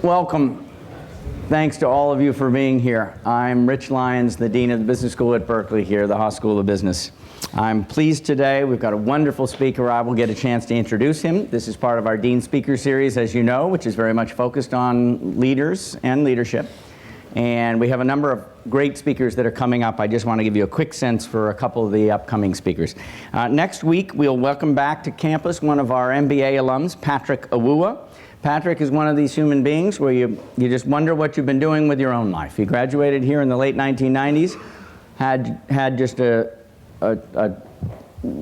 Welcome. Thanks to all of you for being here. I'm Rich Lyons, the Dean of the Business School at Berkeley here, the Haas School of Business. I'm pleased today. We've got a wonderful speaker. I will get a chance to introduce him. This is part of our Dean Speaker Series, as you know, which is very much focused on leaders and leadership. And we have a number of great speakers that are coming up. I just want to give you a quick sense for a couple of the upcoming speakers. Next week, we'll welcome back to campus one of our MBA alums, Patrick Awawa. Patrick is one of these human beings where you just wonder what you've been doing with your own life. He graduated here in the late 1990s, had just a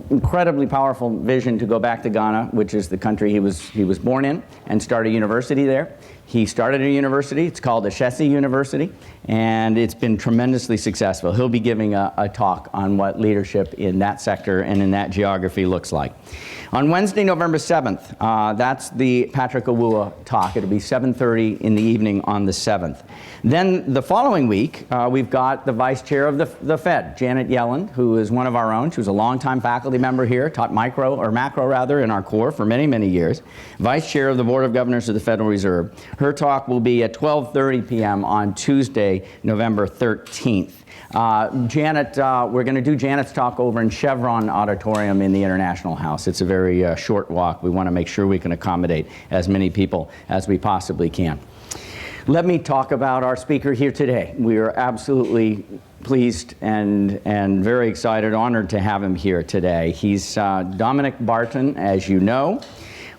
incredibly powerful vision to go back to Ghana, which is the country he was born in, and start a university there. He started a university. It's called Ashesi University, and it's been tremendously successful. He'll be giving a talk on what leadership in that sector and in that geography looks like. On Wednesday, November 7th, that's the Patrick Awawa talk. It'll be 7:30 in the evening on the 7th. Then the following week, we've got the Vice Chair of the Fed, Janet Yellen, who is one of our own. She was a longtime faculty member here, taught macro in our core for many, many years. Vice Chair of the Board of Governors of the Federal Reserve. Her talk will be at 12:30 p.m. on Tuesday, November 13th. Janet, we're going to do Janet's talk over in Chevron Auditorium in the International House. It's a very short walk. We want to make sure we can accommodate as many people as we possibly can. Let me talk about our speaker here today. We are absolutely pleased and very excited, honored to have him here today. He's Dominic Barton, as you know.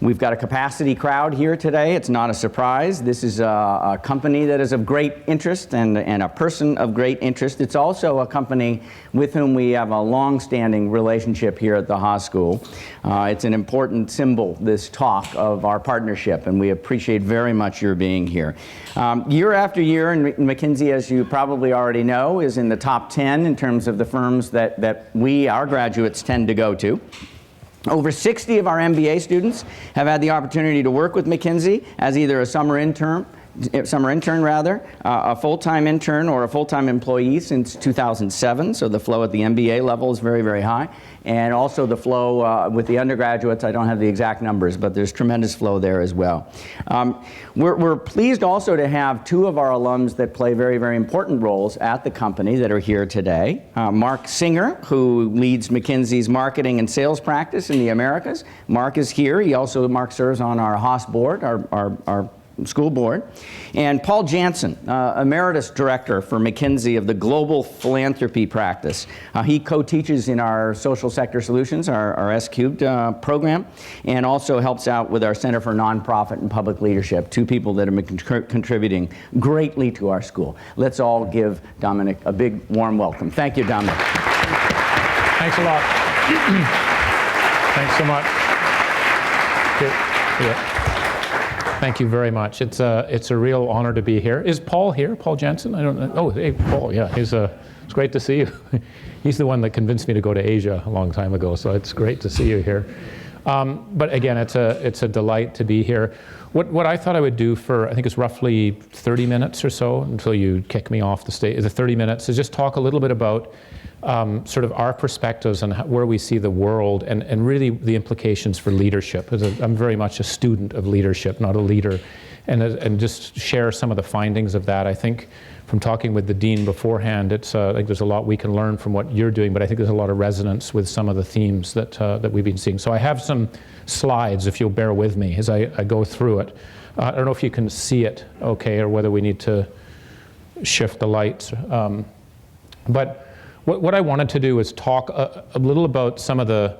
We've got a capacity crowd here today. It's not a surprise. This is a company that is of great interest and a person of great interest. It's also a company with whom we have a long-standing relationship here at the Haas School. It's an important symbol, this talk, of our partnership, and we appreciate very much your being here. Year after year, and McKinsey, as you probably already know, is in the top 10 in terms of the firms that our graduates tend to go to. Over 60 of our MBA students have had the opportunity to work with McKinsey as either a summer intern, a full-time intern, or a full-time employee since 2007. So the flow at the MBA level is very, very high. And also the flow with the undergraduates, I don't have the exact numbers, but there's tremendous flow there as well. We're pleased also to have two of our alums that play very, very important roles at the company that are here today. Mark Singer, who leads McKinsey's marketing and sales practice in the Americas. Mark is here. Mark serves on our Haas board, our school board. And Paul Jansen, Emeritus Director for McKinsey of the Global Philanthropy Practice. He co-teaches in our Social Sector Solutions, our S-Cubed program, and also helps out with our Center for Nonprofit and Public Leadership, two people that have been contributing greatly to our school. Let's all give Dominic a big, warm welcome. Thank you, Dominic. Thanks a lot. Thanks so much. Yeah. Thank you very much. It's a real honor to be here. Is Paul here? Paul Jansen? I don't know. Oh, hey, Paul. Yeah, it's great to see you. He's the one that convinced me to go to Asia a long time ago, so it's great to see you here. But again, it's a delight to be here. What I thought I would do for, I think it's roughly 30 minutes or so until you kick me off the stage, the 30 minutes, is just talk a little bit about sort of our perspectives and where we see the world and really the implications for leadership. I'm very much a student of leadership, not a leader, and just share some of the findings of that. I think from talking with the dean beforehand, I think there's a lot we can learn from what you're doing, but I think there's a lot of resonance with some of the themes that we've been seeing. So I have some slides, if you'll bear with me as I go through it. I don't know if you can see it okay, or whether we need to shift the lights. But what I wanted to do is talk a little about some of the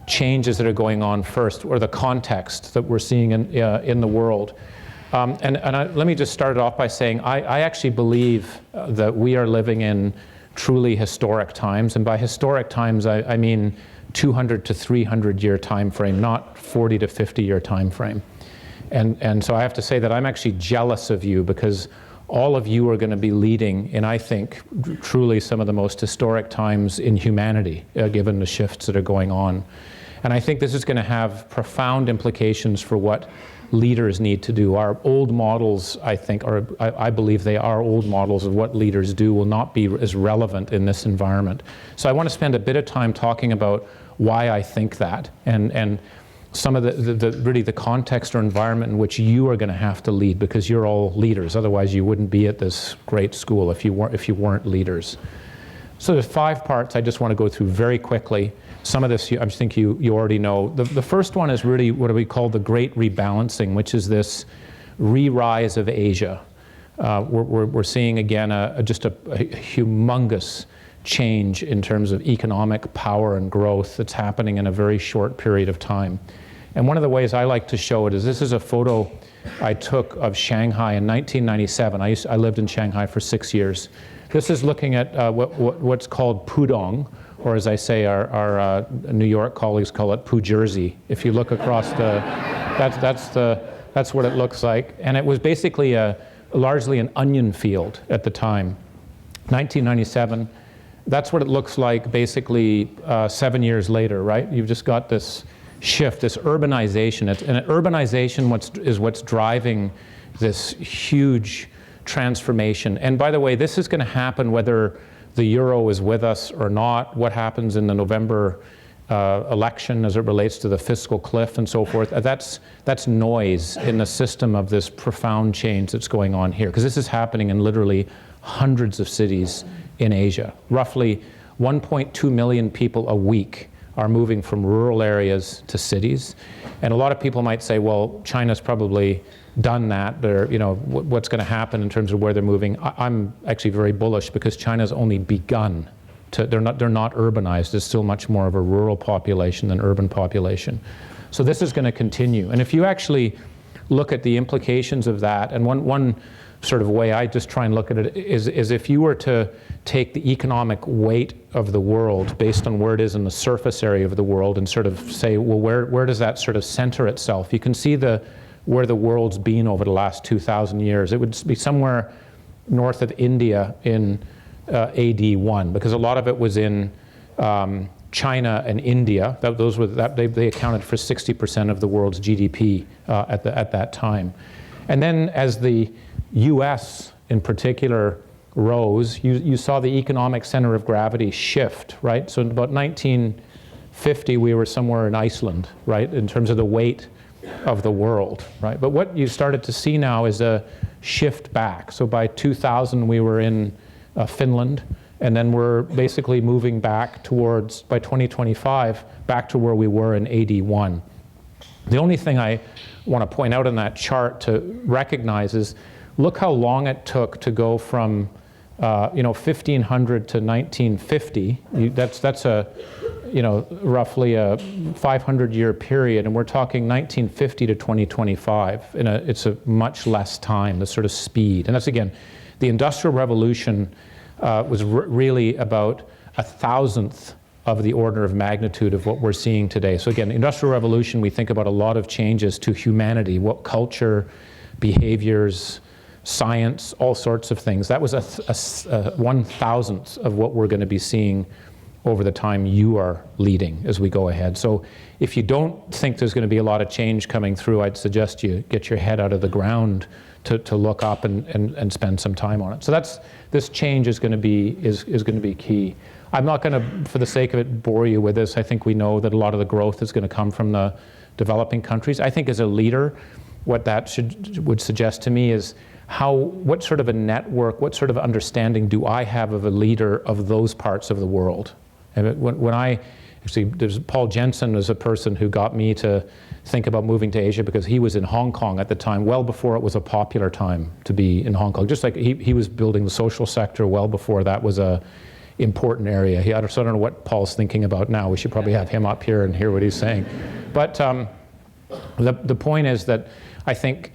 changes that are going on first, or the context that we're seeing in the world. Let me just start it off by saying I actually believe that we are living in truly historic times, and by historic times I mean 200 to 300 year time frame, not 40 to 50 year time frame. And so I have to say that I'm actually jealous of you, because all of you are going to be leading in, I think, truly some of the most historic times in humanity, given the shifts that are going on. And I think this is going to have profound implications for what leaders need to do. Our old models, I think, I believe they are old models of what leaders do, will not be as relevant in this environment. So I want to spend a bit of time talking about why I think that, and some of really the context or environment in which you are going to have to lead, because you're all leaders. Otherwise, you wouldn't be at this great school if you weren't leaders. So there's 5 parts I just want to go through very quickly. Some of this I think you already know. The first one is really what we call the Great Rebalancing, which is this re-rise of Asia. We're seeing again just a humongous change in terms of economic power and growth that's happening in a very short period of time. And one of the ways I like to show it is, this is a photo I took of Shanghai in 1997. I lived in Shanghai for 6 years. This is looking at what's called Pudong, or as I say, our New York colleagues call it Poo Jersey. If you look across that's what it looks like. And it was basically largely an onion field at the time. 1997. That's what it looks like basically 7 years later, right? You've just got this shift, this urbanization. And urbanization is what's driving this huge transformation. And by the way, this is going to happen whether the euro is with us or not, what happens in the November election as it relates to the fiscal cliff and so forth. That's noise in the system of this profound change that's going on here, because this is happening in literally hundreds of cities in Asia. Roughly 1.2 million people a week are moving from rural areas to cities. And a lot of people might say, well, China's probably done that. What's going to happen in terms of where they're moving? I'm actually very bullish, because China's only begun to, they're not urbanized. There's still much more of a rural population than urban population. So this is going to continue. And if you actually look at the implications of that, and one sort of way I just try and look at it is if you were to take the economic weight of the world based on where it is in the surface area of the world and sort of say, well, where does that sort of center itself? You can see where the world's been over the last 2,000 years. It would be somewhere north of India in AD 1, because a lot of it was in China and India. They accounted for 60% of the world's GDP at that time. And then as the US in particular rose, you saw the economic center of gravity shift, right? So in about 1950, we were somewhere in Iceland, right, in terms of the weight of the world, right? But what you started to see now is a shift back. So by 2000, we were in Finland, and then we're basically moving back towards, by 2025, back to where we were in AD 1. The only thing I want to point out in that chart to recognize is, look how long it took to go from 1500 to 1950. That's a roughly a 500-year period, and we're talking 1950 to 2025. It's a much less time, the sort of speed. And that's, again, the Industrial Revolution was really about 1,000th of the order of magnitude of what we're seeing today. So again, Industrial Revolution, we think about a lot of changes to humanity, what culture, behaviors, science, all sorts of things. That was a 1,000th of what we're going to be seeing over the time you are leading as we go ahead. So if you don't think there's going to be a lot of change coming through, I'd suggest you get your head out of the ground to look up and spend some time on it. So this change is going to be key. I'm not going to, for the sake of it, bore you with this. I think we know that a lot of the growth is going to come from the developing countries. I think as a leader, what that would suggest to me is what sort of a network, what sort of understanding do I have of a leader of those parts of the world? And there's Paul Jensen was a person who got me to think about moving to Asia, because he was in Hong Kong at the time, well before it was a popular time to be in Hong Kong. Just like he was building the social sector well before that was a important area. I don't know what Paul's thinking about now. We should probably have him up here and hear what he's saying. But the point is that I think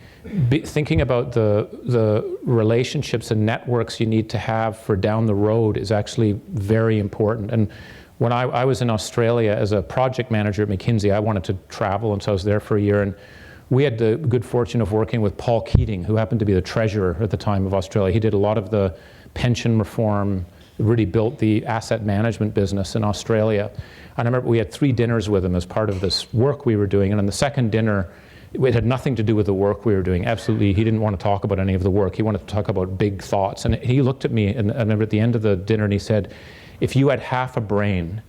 thinking about the relationships and networks you need to have for down the road is actually very important. And when I was in Australia as a project manager at McKinsey, I wanted to travel, and so I was there for a year. And we had the good fortune of working with Paul Keating, who happened to be the treasurer at the time of Australia. He did a lot of the pension reform, really built the asset management business in Australia. And I remember we had 3 dinners with him as part of this work we were doing. And on the second dinner, it had nothing to do with the work we were doing. Absolutely, he didn't want to talk about any of the work. He wanted to talk about big thoughts. And he looked at me, and I remember at the end of the dinner, and he said, if you had half a brain,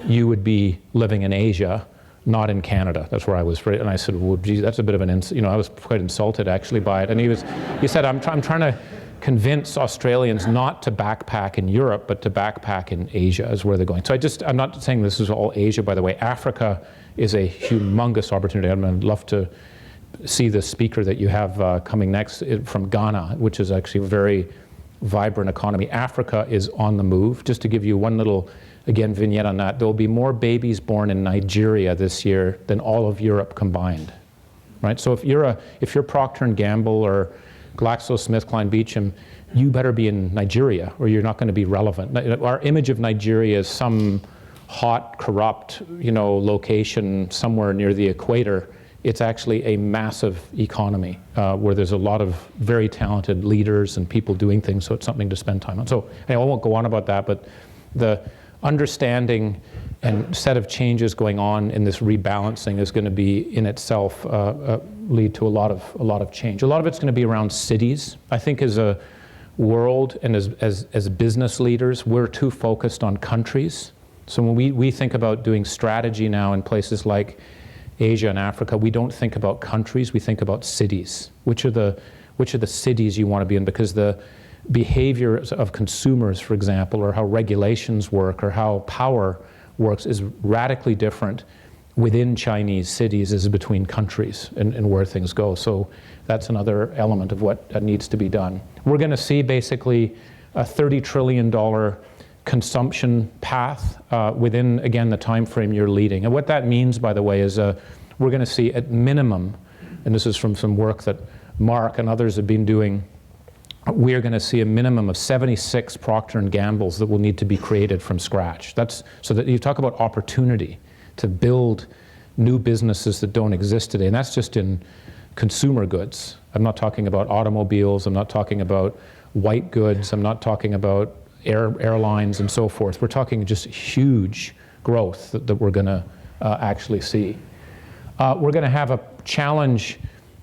you would be living in Asia. not in Canada. That's where I was. And I said, well, geez, that's a bit of an, I was quite insulted actually by it. And he said, I'm trying to convince Australians not to backpack in Europe, but to backpack in Asia is where they're going. So I'm not saying this is all Asia, by the way. Africa is a humongous opportunity. I'd love to see the speaker that you have coming next from Ghana, which is actually a very vibrant economy. Africa is on the move. Just to give you one little, again, vignette on that, there will be more babies born in Nigeria this year than all of Europe combined, right? So if you're Procter & Gamble or GlaxoSmithKline Beecham, you better be in Nigeria or you're not going to be relevant. Our image of Nigeria is some hot, corrupt, location somewhere near the equator. It's actually a massive economy where there's a lot of very talented leaders and people doing things, so it's something to spend time on. So I won't go on about that, but the understanding and set of changes going on in this rebalancing is going to be in itself lead to a lot of change. A lot of it's going to be around cities. I think as a world and as business leaders, we're too focused on countries. So when we think about doing strategy now in places like Asia and Africa, we don't think about countries, we think about cities. Which are the cities you want to be in, because the behaviors of consumers, for example, or how regulations work or how power works is radically different within Chinese cities as between countries and where things go. So that's another element of what needs to be done. We're going to see basically a $30 trillion consumption path within, again, the time frame you're leading. And what that means, by the way, is we're going to see at minimum, and this is from some work that Mark and others have been doing, we're going to see a minimum of 76 Procter & Gambles that will need to be created from scratch. So that you talk about opportunity to build new businesses that don't exist today, and that's just in consumer goods. I'm not talking about automobiles, I'm not talking about white goods, I'm not talking about airlines and so forth. We're talking just huge growth that we're going to actually see. We're going to have a challenge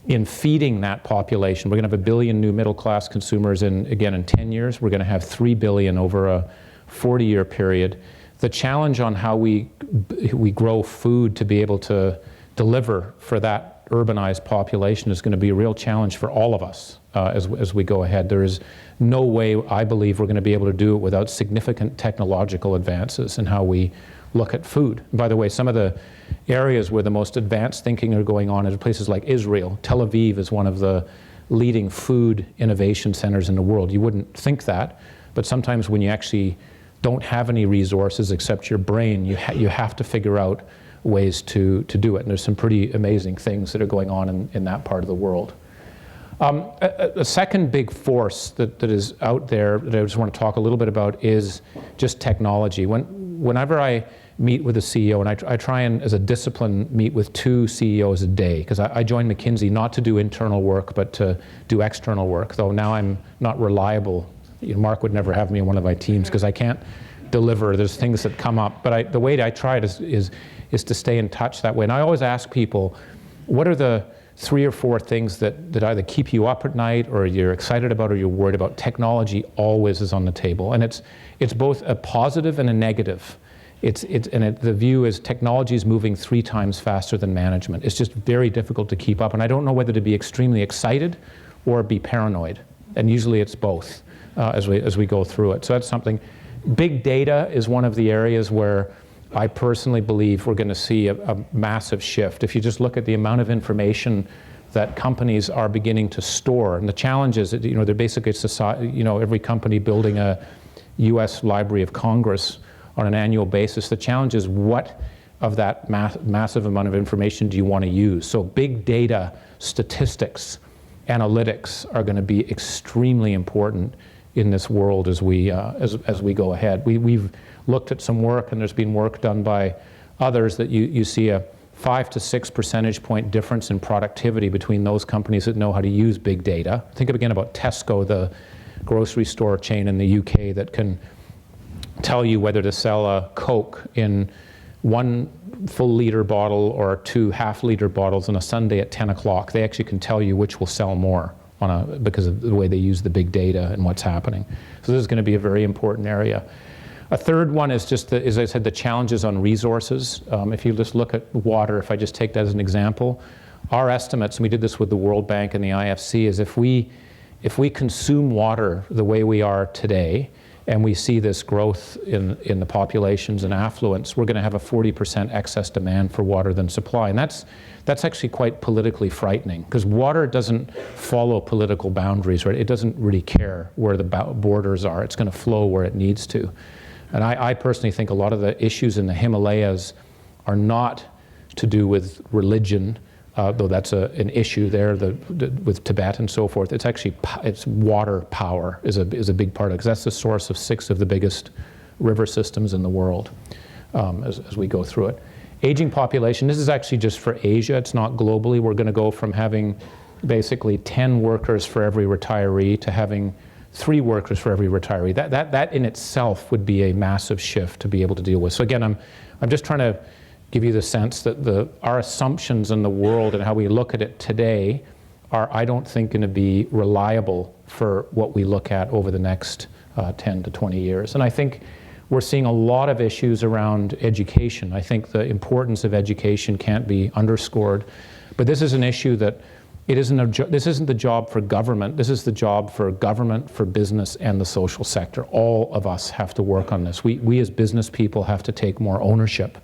in feeding that population. We're going to have 1 billion new middle-class consumers in 10 years. We're going to have 3 billion over a 40-year period. The challenge on how we grow food to be able to deliver for that urbanized population is going to be a real challenge for all of us as we go ahead. There is no way, I believe, we're going to be able to do it without significant technological advances in how we look at food. And by the way, some of the areas where the most advanced thinking are going on is places like Israel. Tel Aviv is one of the leading food innovation centers in the world. You wouldn't think that, but sometimes when you actually don't have any resources except your brain, you have to figure out ways to do it. And there's some pretty amazing things that are going on in that part of the world. A second big force that is out there that I just want to talk a little bit about is just technology. Whenever I meet with a CEO, and I try and, as a discipline, meet with 2 CEOs a day, because I joined McKinsey not to do internal work, but to do external work, though now I'm not reliable. Mark would never have me in one of my teams because I can't deliver. There's things that come up. But the way I try it is to stay in touch that way. And I always ask people, what are the 3 or 4 things that either keep you up at night or you're excited about or you're worried about? Technology always is on the table. And it's both a positive and a negative. The view is technology is moving 3 times faster than management. It's just very difficult to keep up. And I don't know whether to be extremely excited or be paranoid. And usually it's both as we go through it. So that's something. Big data is one of the areas where I personally believe we're going to see a massive shift. If you just look at the amount of information that companies are beginning to store, and the challenge is that, they're basically society, every company building a U.S. Library of Congress on an annual basis. The challenge is what of that massive amount of information do you want to use? So big data, statistics, analytics are going to be extremely important in this world as we go ahead. We've looked at some work, and there's been work done by others that you see a 5 to 6 percentage point difference in productivity between those companies that know how to use big data. Think again about Tesco, the grocery store chain in the UK that can tell you whether to sell a Coke in 1 full liter bottle or 2 half-liter bottles on a Sunday at 10 o'clock. They actually can tell you which will sell more because of the way they use the big data and what's happening. So this is going to be a very important area. A third one is just, as I said, the challenges on resources. If you just look at water, if I just take that as an example, our estimates, and we did this with the World Bank and the IFC, is if we consume water the way we are today, and we see this growth in the populations and affluence, we're going to have a 40% excess demand for water than supply. And that's actually quite politically frightening, because water doesn't follow political boundaries, right? It doesn't really care where the borders are. It's going to flow where it needs to. And I personally think a lot of the issues in the Himalayas are not to do with religion, though that's an issue there with Tibet and so forth. It's actually, it's water power is a big part of it, because that's the source of 6 of the biggest river systems in the world as we go through it. Aging population, this is actually just for Asia, it's not globally. We're going to go from having basically 10 workers for every retiree to having 3 workers for every retiree. That in itself would be a massive shift to be able to deal with. So again, I'm just trying to give you the sense that our assumptions in the world and how we look at it today are, I don't think, going to be reliable for what we look at over the next 10 to 20 years. And I think we're seeing a lot of issues around education. I think the importance of education can't be underscored. But this is an issue that this isn't the job for government. This is the job for government, for business, and the social sector. All of us have to work on this. We as business people have to take more ownership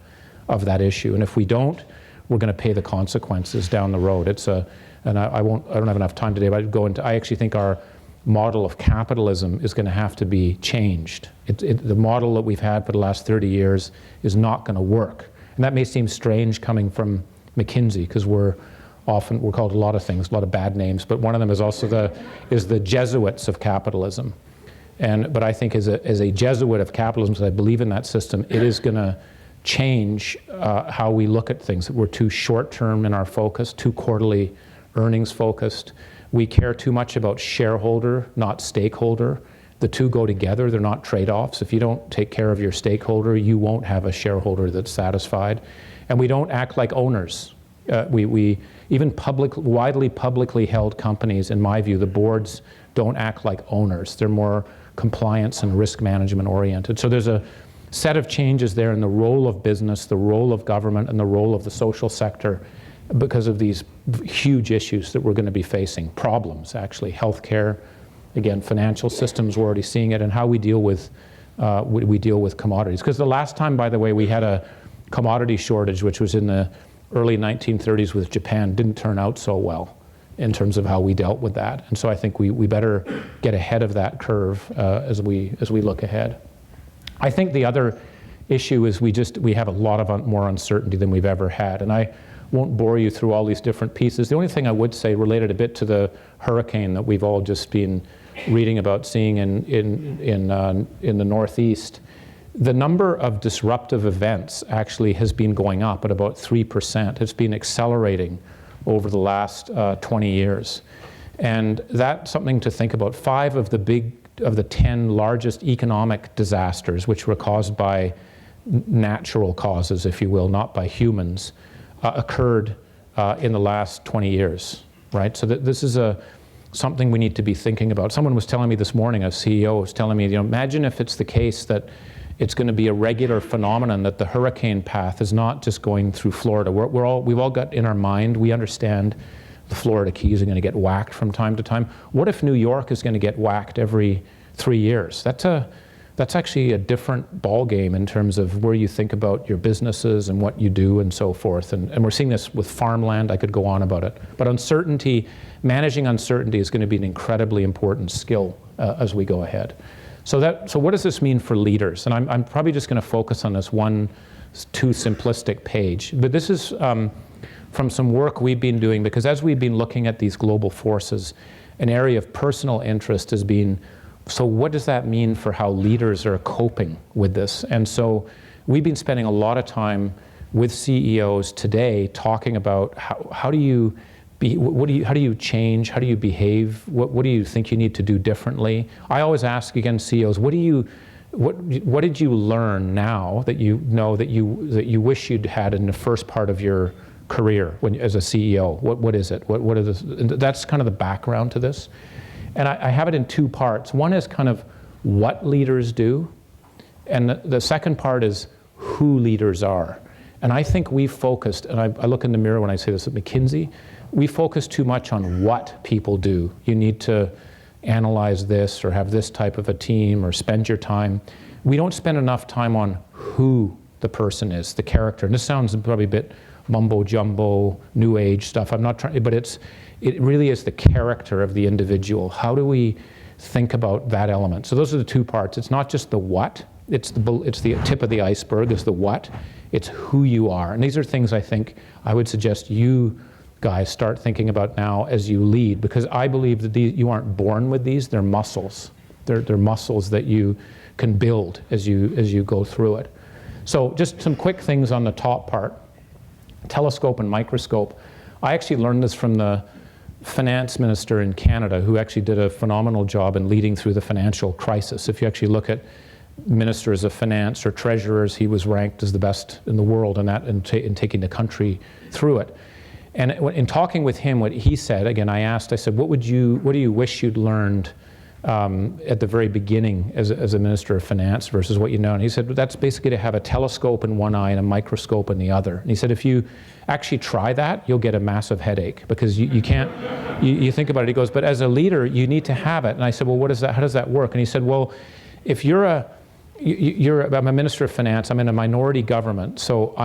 of that issue. And if we don't, we're going to pay the consequences down the road. And I don't have enough time today, but I actually think our model of capitalism is going to have to be changed. The model that we've had for the last 30 years is not going to work. And that may seem strange coming from McKinsey, because we're called a lot of things, a lot of bad names, but one of them is also the Jesuits of capitalism. But I think as a Jesuit of capitalism, because I believe in that system, it is going to change how we look at things. We're too short-term in our focus, too quarterly earnings focused. We care too much about shareholder, not stakeholder. The two go together, they're not trade-offs. If you don't take care of your stakeholder, you won't have a shareholder that's satisfied. And we don't act like owners. Even widely publicly held companies, in my view, the boards don't act like owners. They're more compliance and risk management oriented. So there's a set of changes there in the role of business, the role of government, and the role of the social sector, because of these huge issues that we're going to be facing. Problems, actually, healthcare, again, financial systems, we're already seeing it, and how we deal with commodities. Because the last time, by the way, we had a commodity shortage, which was in the early 1930s with Japan, didn't turn out so well in terms of how we dealt with that. And so I think we better get ahead of that curve as we look ahead. I think the other issue is we have a lot of more uncertainty than we've ever had. And I won't bore you through all these different pieces. The only thing I would say, related a bit to the hurricane that we've all just been reading about, seeing in the Northeast, the number of disruptive events actually has been going up at about 3%. It's been accelerating over the last 20 years. And that's something to think about. 5 of the 10 largest economic disasters, which were caused by natural causes, if you will, not by humans, occurred in the last 20 years, right? So this is something we need to be thinking about. Someone was telling me this morning, a CEO was telling me, imagine if it's the case that it's going to be a regular phenomenon, that the hurricane path is not just going through Florida. We've all got in our mind, we understand the Florida Keys are going to get whacked from time to time. What if New York is going to get whacked every 3 years? That's actually a different ballgame in terms of where you think about your businesses and what you do and so forth. And we're seeing this with farmland. I could go on about it. But managing uncertainty is going to be an incredibly important skill as we go ahead. So what does this mean for leaders? And I'm probably just going to focus on this one too simplistic page. But this is from some work we've been doing, because as we've been looking at these global forces, an area of personal interest has been, so what does that mean for how leaders are coping with this? And so we've been spending a lot of time with CEOs today talking about how do you change? How do you behave? What do you think you need to do differently? I always ask, again, CEOs, what did you learn now that you know that you wish you'd had in the first part of your career as a CEO? What is it? What are that's kind of the background to this. And I have it in 2 parts. One is kind of what leaders do, And the second part is who leaders are. And I think we've focused, and I look in the mirror when I say this at McKinsey, we focus too much on what people do. You need to analyze this or have this type of a team or spend your time. We don't spend enough time on who the person is, the character. And this sounds probably a bit mumbo jumbo, new age stuff. I'm not trying, but it really is the character of the individual. How do we think about that element? So those are the two parts. It's not just the what, it's the tip of the iceberg is the what, it's who you are. And these are things I think I would suggest you guys start thinking about now as you lead, because I believe that you aren't born with these, they're muscles. They're muscles that you can build as you go through it. So just some quick things on the top part. Telescope and microscope. I actually learned this from the finance minister in Canada, who actually did a phenomenal job in leading through the financial crisis. If you actually look at ministers of finance or treasurers, he was ranked as the best in the world in that, in taking the country through it. And in talking with him, what he said, again, I said, what do you wish you'd learned at the very beginning as a minister of finance versus what you know? And he said, that's basically to have a telescope in one eye and a microscope in the other. And he said, if you actually try that, you'll get a massive headache, because you can't, you think about it. He goes, but as a leader, you need to have it. And I said, well, how does that work? And he said, well, if I'm a minister of finance, I'm in a minority government, so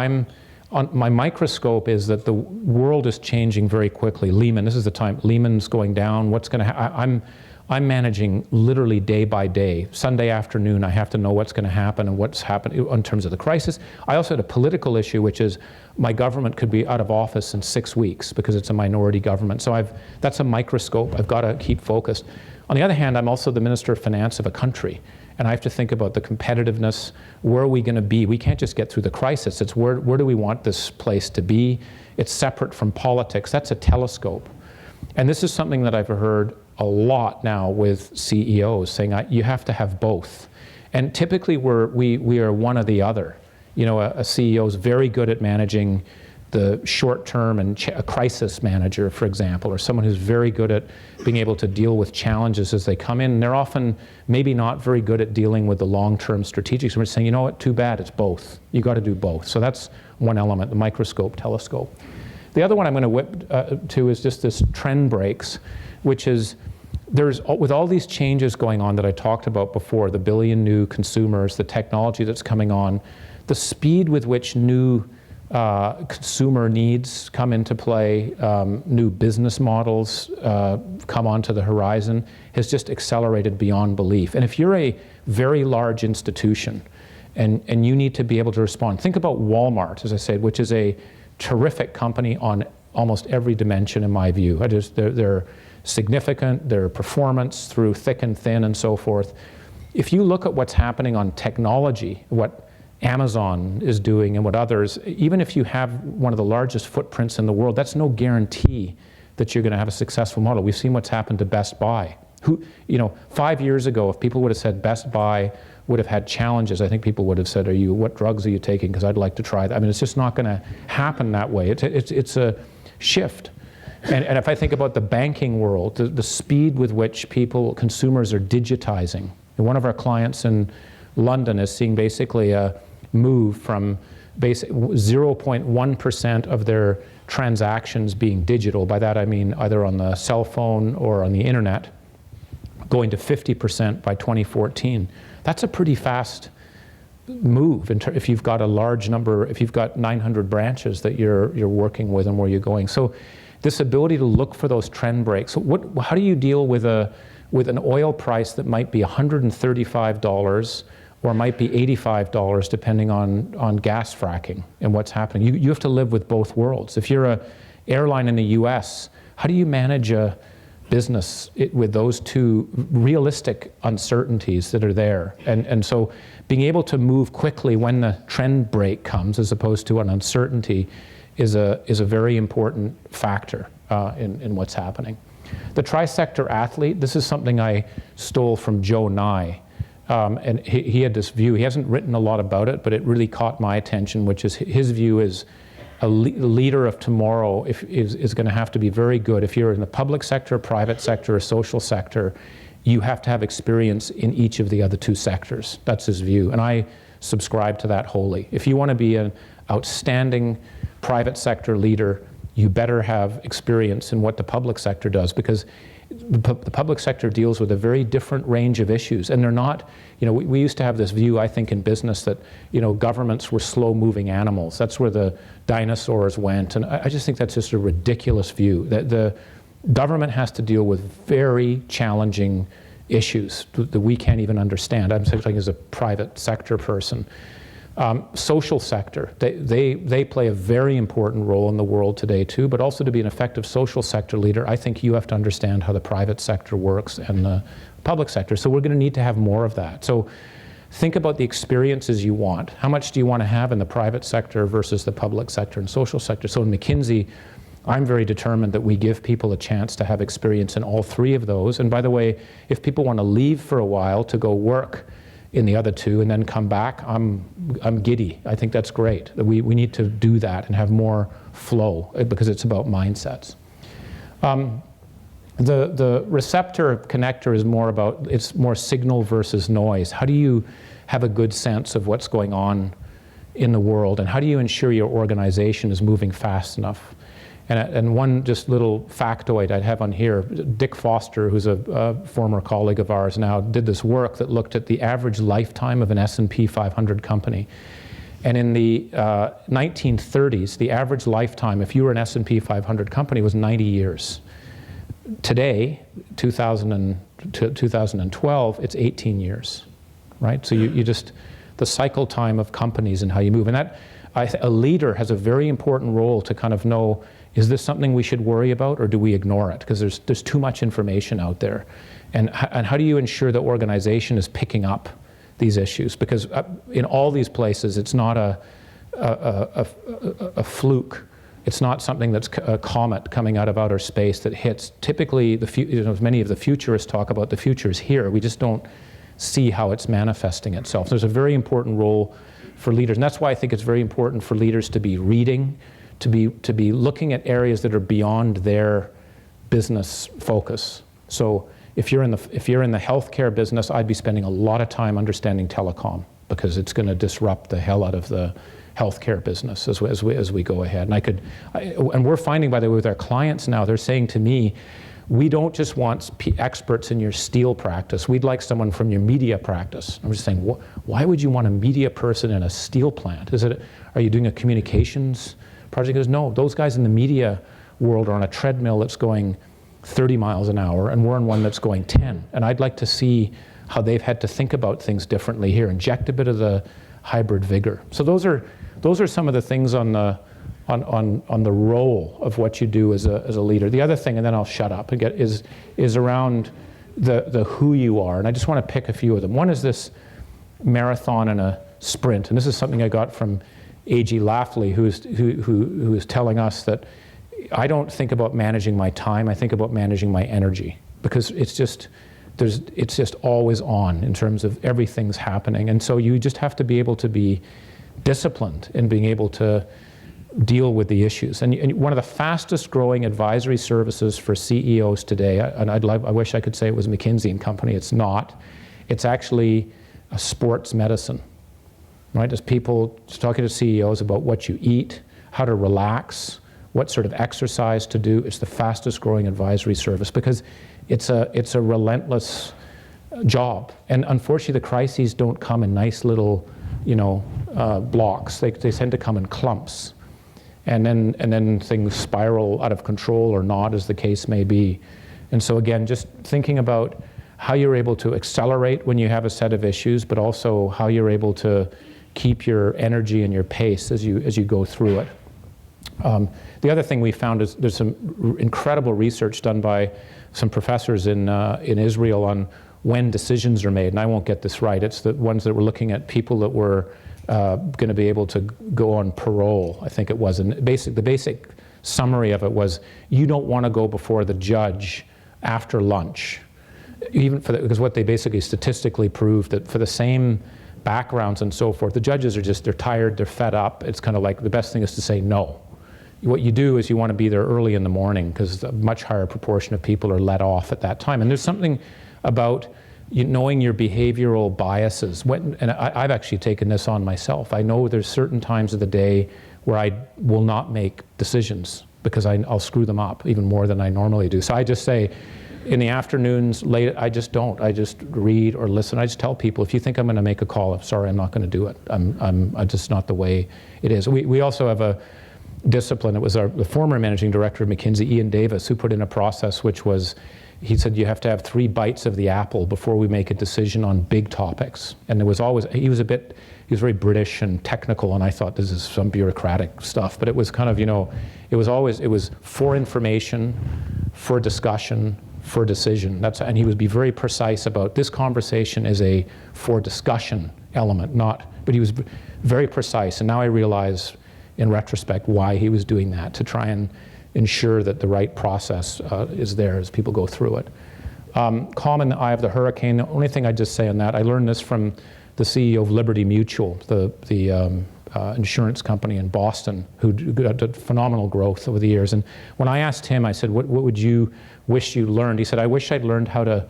my microscope is that the world is changing very quickly. This is the time, Lehman's going down, what's going to happen? I'm managing literally day by day. Sunday afternoon, I have to know what's going to happen and what's happening in terms of the crisis. I also had a political issue, which is my government could be out of office in 6 weeks because it's a minority government. So that's a microscope. I've got to keep focused. On the other hand, I'm also the Minister of Finance of a country, and I have to think about the competitiveness. Where are we going to be? We can't just get through the crisis. It's where do we want this place to be? It's separate from politics. That's a telescope. And this is something that I've heard a lot now with CEOs saying, you have to have both. And typically we are one or the other. You know, a CEO is very good at managing the short term, and a crisis manager, for example, or someone who's very good at being able to deal with challenges as they come in. And they're often maybe not very good at dealing with the long-term strategic. So we're saying, you know what, too bad, it's both. You got to do both. So that's one element, the microscope, telescope. The other one I'm going to whip to is just this trend breaks, which is with all these changes going on that I talked about before, the billion new consumers, the technology that's coming on, the speed with which new consumer needs come into play, new business models come onto the horizon, has just accelerated beyond belief. And if you're a very large institution and you need to be able to respond, think about Walmart, as I said, which is a terrific company on almost every dimension in my view. They're significant, their performance through thick and thin and so forth. If you look at what's happening on technology, what Amazon is doing and what others, even if you have one of the largest footprints in the world, that's no guarantee that you're going to have a successful model. We've seen what's happened to Best Buy. 5 years ago, if people would have said Best Buy would have had challenges, I think people would have said, what drugs are you taking? Because I'd like to try that. I mean, it's just not going to happen that way. It's a shift. And if I think about the banking world, the speed with which consumers are digitizing. And one of our clients in London is seeing basically a move from 0.1% of their transactions being digital. By that I mean either on the cell phone or on the internet, going to 50% by 2014. That's a pretty fast move if you've got a large number, if you've got 900 branches that you're working with and where you're going. So this ability to look for those trend breaks. So how do you deal with an oil price that might be $135 or might be $85 depending on gas fracking and what's happening? You have to live with both worlds. If you're an airline in the US, how do you manage a business with those two realistic uncertainties that are there? And so being able to move quickly when the trend break comes as opposed to an uncertainty is a very important factor in what's happening. The tri-sector athlete, this is something I stole from Joe Nye. And he had this view. He hasn't written a lot about it, but it really caught my attention, which is his view is a leader of tomorrow is going to have to be very good. If you're in the public sector, private sector, or social sector, you have to have experience in each of the other two sectors. That's his view, and I subscribe to that wholly. If you want to be an outstanding private sector leader, you better have experience in what the public sector does, because the public sector deals with a very different range of issues, and they're not, we used to have this view, I think, in business that, governments were slow-moving animals. That's where the dinosaurs went, and I just think that's just a ridiculous view. That the government has to deal with very challenging issues that we can't even understand. I'm saying as a private sector person. Social sector, they play a very important role in the world today too, but also to be an effective social sector leader, I think you have to understand how the private sector works and the public sector. So we're going to need to have more of that. So think about the experiences you want. How much do you want to have in the private sector versus the public sector and social sector? So in McKinsey, I'm very determined that we give people a chance to have experience in all three of those. And by the way, if people want to leave for a while to go work in the other two and then come back, I'm giddy. I think that's great. We need to do that and have more flow, because it's about mindsets. The receptor connector is more about, it's more signal versus noise. How do you have a good sense of what's going on in the world, and how do you ensure your organization is moving fast enough? And one just little factoid I'd have on here, Dick Foster, who's a former colleague of ours now, did this work that looked at the average lifetime of an S&P 500 company. And in the 1930s, the average lifetime, if you were an S&P 500 company, was 90 years. Today, 2012, it's 18 years, right? So you just, the cycle time of companies and how you move. And that, a leader has a very important role to kind of know, is this something we should worry about, or do we ignore it? Because there's too much information out there. And how do you ensure the organization is picking up these issues? Because in all these places, it's not a fluke. It's not something that's a comet coming out of outer space that hits. Typically, many of the futurists talk about the future is here. We just don't see how it's manifesting itself. There's a very important role for leaders. And that's why I think it's very important for leaders to be reading, to be looking at areas that are beyond their business focus. So if you're in the healthcare business, I'd be spending a lot of time understanding telecom, because it's going to disrupt the hell out of the healthcare business as we go ahead. And we're finding, by the way, with our clients now, they're saying to me, we don't just want experts in your steel practice. We'd like someone from your media practice. I'm just saying, why would you want a media person in a steel plant? Are you doing a communications project? He goes, no, those guys in the media world are on a treadmill that's going 30 miles an hour, and we're on one that's going 10. And I'd like to see how they've had to think about things differently here, inject a bit of the hybrid vigor. So those are some of the things on the role of what you do as a leader. The other thing, and then I'll shut up, is around the who you are. And I just want to pick a few of them. One is this marathon and a sprint. And this is something I got from A.G. Lafley, who is telling us that I don't think about managing my time, I think about managing my energy, because it's just always on in terms of everything's happening. And so you just have to be able to be disciplined in being able to deal with the issues. And one of the fastest growing advisory services for CEOs today, and I wish I could say it was McKinsey & Company, it's not. It's actually a sports medicine. Right, as people talking to CEOs about what you eat, how to relax, what sort of exercise to do. It's the fastest growing advisory service, because it's a relentless job. And unfortunately, the crises don't come in nice little, blocks. They tend to come in clumps, and then things spiral out of control or not, as the case may be. And so again, just thinking about how you're able to accelerate when you have a set of issues, but also how you're able to keep your energy and your pace as you go through it. The other thing we found is there's some incredible research done by some professors in Israel on when decisions are made, and I won't get this right. It's the ones that were looking at people that were going to be able to go on parole, I think it was. And the basic summary of it was, you don't want to go before the judge after lunch, because what they basically statistically proved that for the same backgrounds and so forth, the judges are they're tired, they're fed up. It's kind of like the best thing is to say no. What you do is you want to be there early in the morning, because a much higher proportion of people are let off at that time. And there's something about knowing your behavioral biases. And I've actually taken this on myself. I know there's certain times of the day where I will not make decisions because I'll screw them up even more than I normally do. So I just say, in the afternoons, late, I just don't. I just read or listen. I just tell people, if you think I'm going to make a call, I'm sorry, I'm not going to do it. I'm just not the way it is. We also have a discipline. It was the former managing director of McKinsey, Ian Davis, who put in a process which was, he said, you have to have 3 bites of the apple before we make a decision on big topics. And there was always, he was very British and technical, and I thought this is some bureaucratic stuff, but it was kind of, it was for information, for discussion, for decision. And he would be very precise about this conversation is a for discussion element, but he was very precise. And now I realize in retrospect why he was doing that, to try and ensure that the right process is there as people go through it. Calm in the eye of the hurricane. The only thing I'd just say on that, I learned this from the CEO of Liberty Mutual, the insurance company in Boston, who got phenomenal growth over the years. And when I asked him, I said, what would you wish you learned? He said, I wish I'd learned how to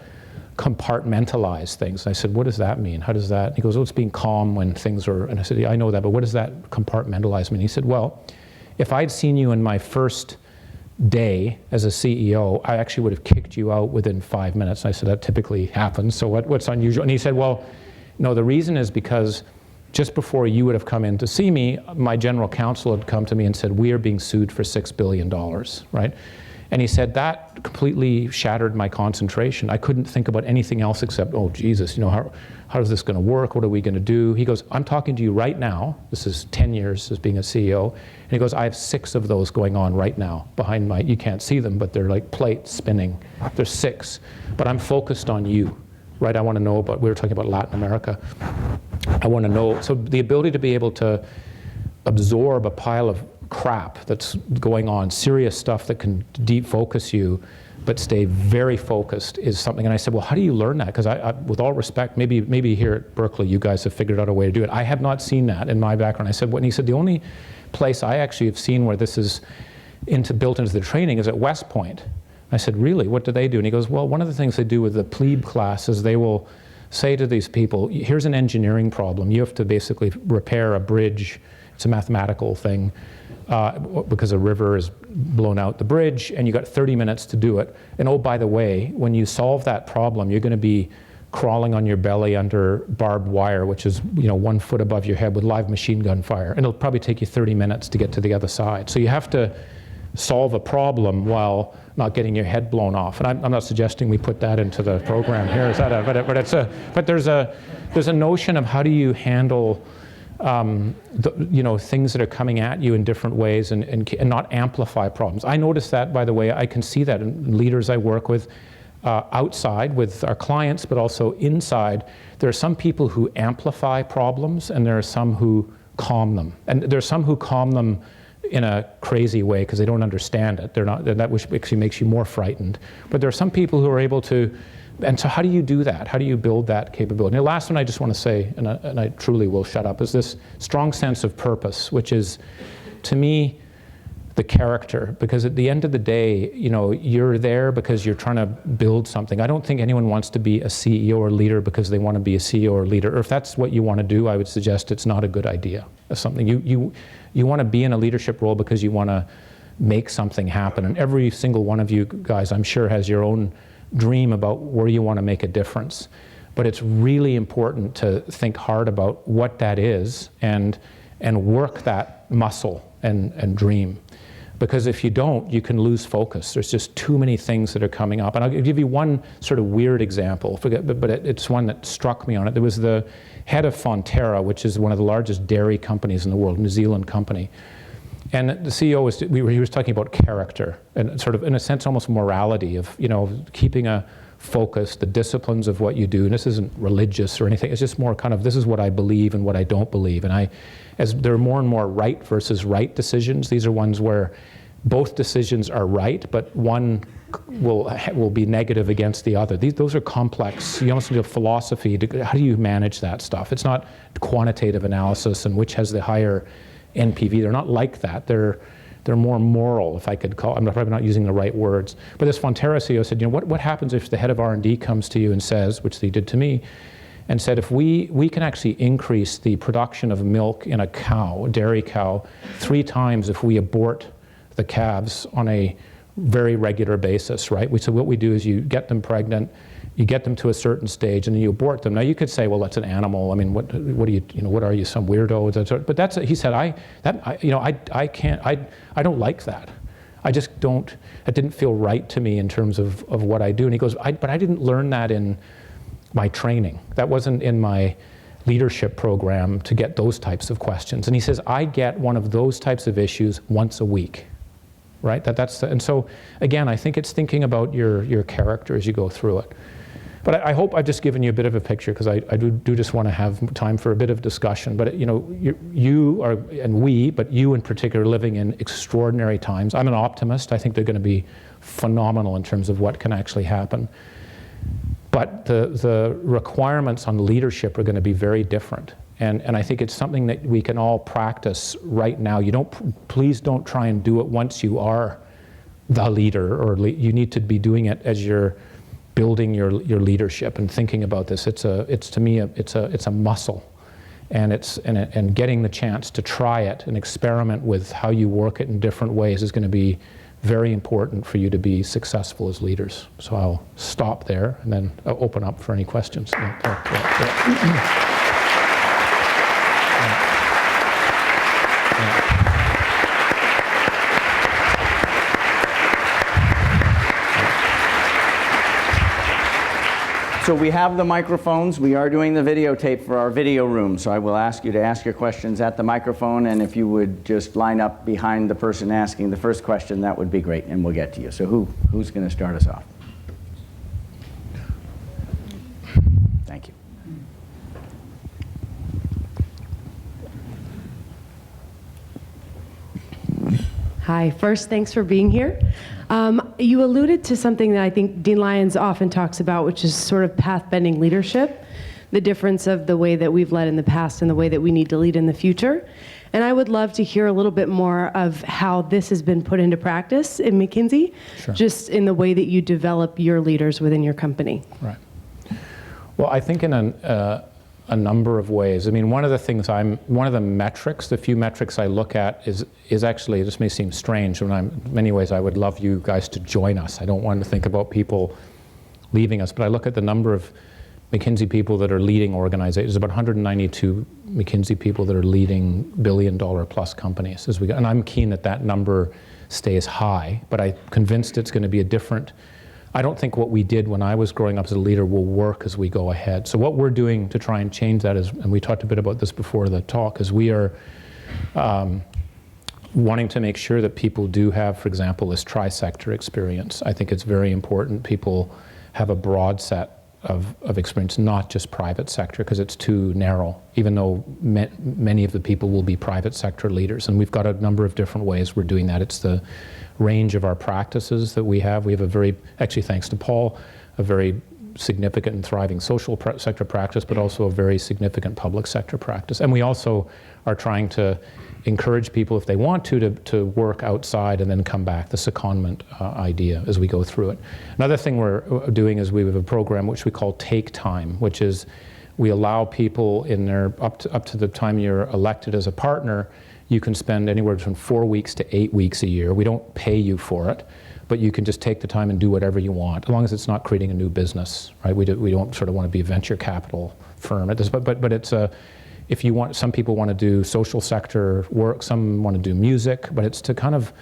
compartmentalize things. And I said, what does that mean? How does that? And he goes, oh, it's being calm when things are, and I said, yeah, I know that, but what does that compartmentalize mean? He said, well, if I'd seen you in my first day as a CEO, I actually would have kicked you out within 5 minutes. And I said, that typically happens, so what's unusual? And he said, well, no, the reason is because just before you would have come in to see me, my general counsel had come to me and said, we are being sued for $6 billion, right? And he said, that completely shattered my concentration. I couldn't think about anything else except, oh, Jesus, how is this going to work? What are we going to do? He goes, I'm talking to you right now. This is 10 years as being a CEO. And he goes, I have 6 of those going on right now behind you can't see them, but they're like plates spinning. There's 6. But I'm focused on you, right? I want to know about, we were talking about Latin America. I want to know, so the ability to be able to absorb a pile of crap that's going on, serious stuff that can deep focus you, but stay very focused is something. And I said, well, how do you learn that? Because I, with all respect, maybe here at Berkeley, you guys have figured out a way to do it. I have not seen that in my background. I said, what? And he said, the only place I actually have seen where this is built into the training is at West Point. I said, really? What do they do? And he goes, well, one of the things they do with the plebe class is they will say to these people, here's an engineering problem. You have to basically repair a bridge. It's a mathematical thing. Because a river has blown out the bridge, and you got 30 minutes to do it. And oh, by the way, when you solve that problem, you're going to be crawling on your belly under barbed wire, which is 1 foot above your head with live machine gun fire. And it'll probably take you 30 minutes to get to the other side. So you have to solve a problem while not getting your head blown off. And I'm not suggesting we put that into the program here. Is that but there's a notion of how do you handle things that are coming at you in different ways and not amplify problems. I notice that, by the way, I can see that in leaders I work with outside with our clients, but also inside. There are some people who amplify problems, and there are some who calm them. And there are some who calm them in a crazy way because they don't understand it. That which actually makes you more frightened. But there are some people who are able to. And so how do you do that? How do you build that capability? And the last one I just want to say, and I truly will shut up, is this strong sense of purpose, which is, to me, the character. Because at the end of the day, you're there because you're trying to build something. I don't think anyone wants to be a CEO or leader because they want to be a CEO or leader. Or if that's what you want to do, I would suggest it's not a good idea. It's something you want to be in a leadership role because you want to make something happen. And every single one of you guys, I'm sure, has your own dream about where you want to make a difference. But it's really important to think hard about what that is and work that muscle and dream. Because if you don't, you can lose focus. There's just too many things that are coming up. And I'll give you one sort of weird example, but it's one that struck me on it. There was the head of Fonterra, which is one of the largest dairy companies in the world, New Zealand company. And the CEO he was talking about character and sort of, in a sense, almost morality of, keeping a focus, the disciplines of what you do. And this isn't religious or anything. It's just more kind of, this is what I believe and what I don't believe. And as there are more and more right versus right decisions, these are ones where both decisions are right, but one will be negative against the other. Those are complex. You almost need a philosophy. How do you manage that stuff? It's not quantitative analysis and which has the higher NPV. They're not like that. They're they're more moral, if I could call, I'm probably not using the right words. But this Fonterra CEO said, what happens if the head of R&D comes to you and says, which they did to me, and said, if we can actually increase the production of milk in a cow, a dairy cow, 3 times if we abort the calves on a very regular basis, right? So what we do is you get them pregnant, you get them to a certain stage, and then you abort them. Now you could say, well, that's an animal. I mean, what are you, what are you, some weirdo? But that's, he said, I don't like that. I just don't, it didn't feel right to me in terms of what I do. And he goes, but I didn't learn that in my training. That wasn't in my leadership program to get those types of questions. And he says, I get one of those types of issues once a week. Right? And so, again, I think it's thinking about your character as you go through it. But I hope I've just given you a bit of a picture, because I do just want to have time for a bit of discussion. But you are, and we, but you in particular, living in extraordinary times. I'm an optimist. I think they're going to be phenomenal in terms of what can actually happen. But the requirements on leadership are going to be very different. And I think it's something that we can all practice right now. Please don't try and do it once you are the leader, or you need to be doing it as you're building your leadership and thinking about this. It's to me it's a muscle, and getting the chance to try it and experiment with how you work it in different ways is going to be very important for you to be successful as leaders. So I'll stop there and then I'll open up for any questions. So we have the microphones. We are doing the videotape for our video room. So I will ask you to ask your questions at the microphone, and if you would just line up behind the person asking the first question, that would be great, and we'll get to you. So who's going to start us off? Thank you. Hi. First, thanks for being here. You alluded to something that I think Dean Lyons often talks about, which is sort of path-bending leadership, the difference of the way that we've led in the past and the way that we need to lead in the future. And I would love to hear a little bit more of how this has been put into practice in McKinsey, Sure. Just in the way that you develop your leaders within your company. Right. Well, I think in a number of ways. I mean, one of the metrics, the few metrics I look at is actually, this may seem strange, in many ways I would love you guys to join us. I don't want to think about people leaving us, but I look at the number of McKinsey people that are leading organizations. There's about 192 McKinsey people that are leading billion-dollar plus companies as we go. And I'm keen that number stays high, but I'm convinced it's going to be a different. I don't think what we did when I was growing up as a leader will work as we go ahead. So what we're doing to try and change that is, and we talked a bit about this before the talk, is we are wanting to make sure that people do have, for example, this tri-sector experience. I think it's very important people have a broad set of experience, not just private sector, because it's too narrow, even though many of the people will be private sector leaders. And we've got a number of different ways we're doing that. It's the range of our practices that we have. We have a very, actually thanks to Paul, a very significant and thriving social sector practice, but also a very significant public sector practice. And we also are trying to encourage people, if they want to work outside and then come back, the secondment idea as we go through it. Another thing we're doing is we have a program which we call Take Time, which is we allow people in their, up to the time you're elected as a partner, you can spend anywhere between 4 weeks to 8 weeks a year. We don't pay you for it, but you can just take the time and do whatever you want, as long as it's not creating a new business, right? We don't sort of want to be a venture capital firm at this, but it's a, if you want, some people want to do social sector work, some want to do music, but it's to kind of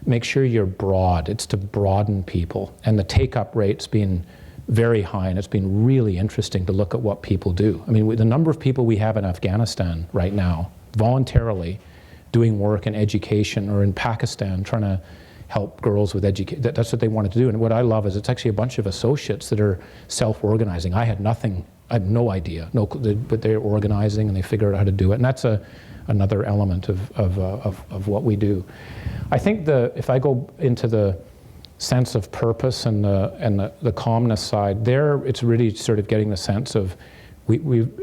make sure you're broad. It's to broaden people. And the take-up rate's been very high, and it's been really interesting to look at what people do. I mean, the number of people we have in Afghanistan right now, voluntarily doing work in education, or in Pakistan trying to help girls with education, that's what they wanted to do. And what I love is it's actually a bunch of associates that are self-organizing. I had no idea, but they're organizing and they figure out how to do it. And that's another element of what we do. I think if I go into the sense of purpose and the calmness side, there it's really sort of getting the sense of